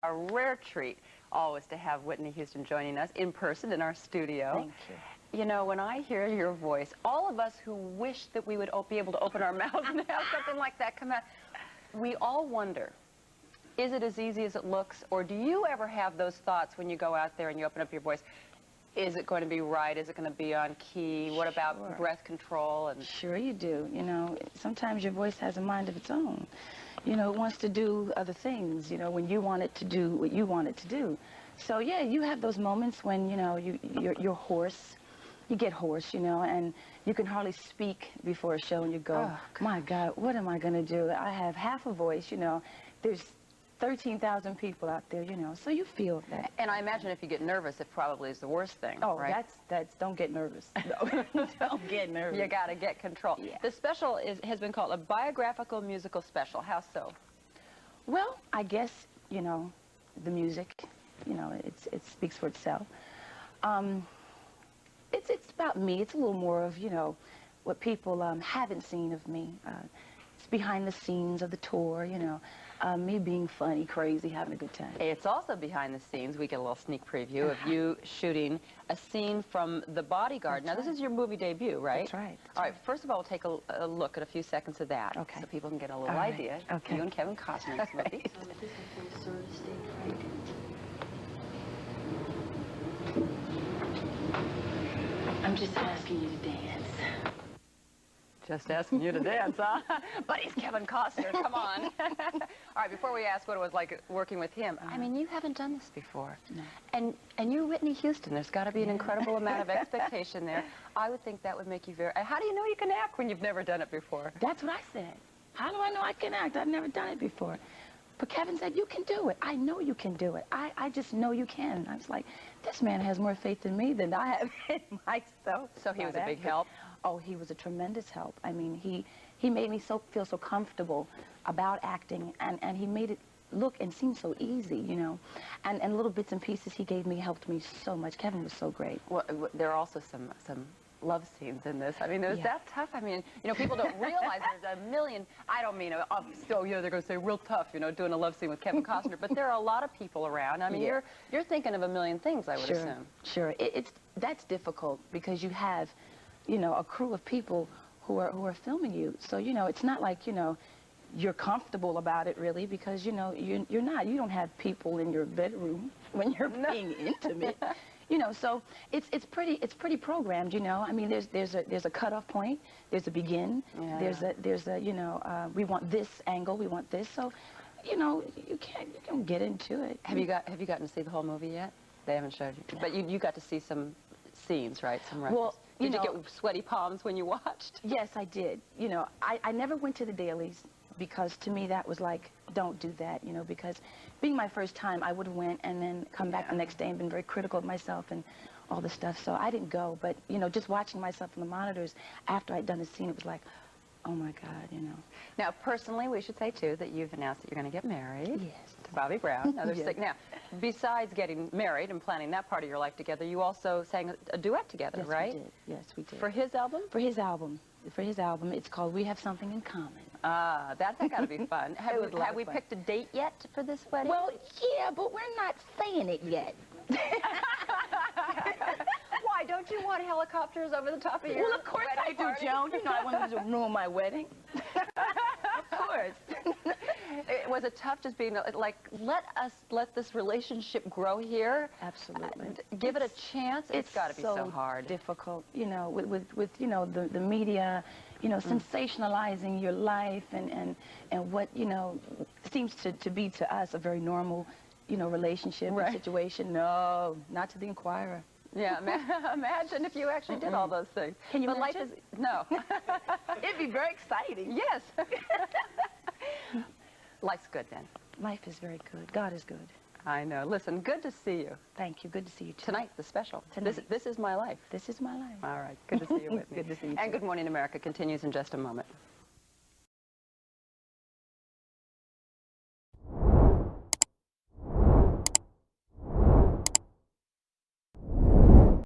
A rare treat always to have Whitney Houston joining us in person in our studio. Thank you. You know, when I hear your voice, all of us who wish that we would be able to open our mouths and have something like that come out, we all wonder, is it as easy as it looks, or do you ever have those thoughts when you go out there and you open up your voice? Is it going to be right? Is it going to be on key? What about breath control? And sure you do. You know, sometimes your voice has a mind of its own. You know, it wants to do other things, you know, when you want it to do what you want it to do. So, yeah, you have those moments when, you know, you're hoarse. You get hoarse, you know, and you can hardly speak before a show, and you go, oh, my God, what am I going to do? I have half a voice, you know. There's 13,000 people out there, you know, so you feel that. And I imagine if you get nervous, it probably is the worst thing, oh, right? don't get nervous. No, don't get nervous. You got to get control. Yeah. The special has been called a biographical musical special. How so? Well, I guess, you know, the music, you know, it speaks for itself. It's about me. It's a little more of, you know, what people haven't seen of me. It's behind the scenes of the tour, you know. Me being funny, crazy, having a good time. It's also behind the scenes. We get a little sneak preview of you shooting a scene from The Bodyguard. Now, this is your movie debut, right? That's right. All right, first of all, we'll take a look at a few seconds of that. Okay. So people can get a little idea. Okay. You and Kevin Costner's movie. I'm just asking you to dance. Just asking you to dance, huh? But he's Kevin Costner, come on. All right, before we ask what it was like working with him, I mean, you haven't done this before. No. And you're Whitney Houston. There's got to be an incredible amount of expectation there. I would think that would make you very... How do you know you can act when you've never done it before? That's what I said. How do I know I can act? I've never done it before. But Kevin said, you can do it. I know you can do it. I just know you can. I was like, this man has more faith in me than I have in myself. So he was a big help? Oh, he was a tremendous help. I mean, he made me feel so comfortable about acting, and he made it look and seem so easy, you know. And little bits and pieces he gave me helped me so much. Kevin was so great. Well, there are also some love scenes in this. I mean, was that tough? I mean, you know, people don't realize there's a million, I don't mean, oh, you know, they're going to say real tough, you know, doing a love scene with Kevin Costner, but there are a lot of people around. I mean, you're thinking of a million things, I would assume. Sure. That's difficult because you have, you know, a crew of people who are filming you. So, you know, it's not like, you know, you're comfortable about it really because, you know, you're not. You don't have people in your bedroom when you're being intimate. You know, so it's pretty programmed, you know. I mean, there's a cutoff point, there's a begin, there's a you know, we want this angle, we want this. So, you know, you can get into it. Have you gotten to see the whole movie yet? They haven't showed you, but you got to see some scenes, right? Some references. Well, did you get sweaty palms when you watched? Yes, I did. You know, I never went to the dailies because to me that was like, don't do that, you know, because being my first time, I would have went and then come back the next day and been very critical of myself and all this stuff. So I didn't go, but, you know, just watching myself on the monitors after I'd done the scene, it was like, oh my God, you know. Now, personally, we should say, too, that you've announced that you're going to get married. Yes. To Bobby Brown. Now, now, besides getting married and planning that part of your life together, you also sang a duet together, right? Yes, we did. For his album? For his album. For his album. It's called We Have Something in Common. Ah, that's got to be fun. Have we picked a date yet for this wedding? Well, yeah, but we're not saying it yet. Why, don't you want helicopters over the top of your Well, of course I do, Joan. You know I wanted to ruin my wedding. Of course. Was it tough just being like, let this relationship grow here? Absolutely. Give it a chance? It's got to be so hard. Difficult, you know, with you know, the media, you know, sensationalizing your life and what, you know, seems to be to us a very normal, you know, relationship and situation. No, not to the Inquirer. Yeah, imagine if you actually did all those things. Can you but imagine? Life is, no. It'd be very exciting. Yes. Life's good then. Life is very good. God is good. I know. Listen, good to see you. Thank you. Good to see you too. Tonight, the special. Tonight. This is my life. This is my life. All right. Good to see you, Whitney. Good to see you too. And Good Morning America continues in just a moment.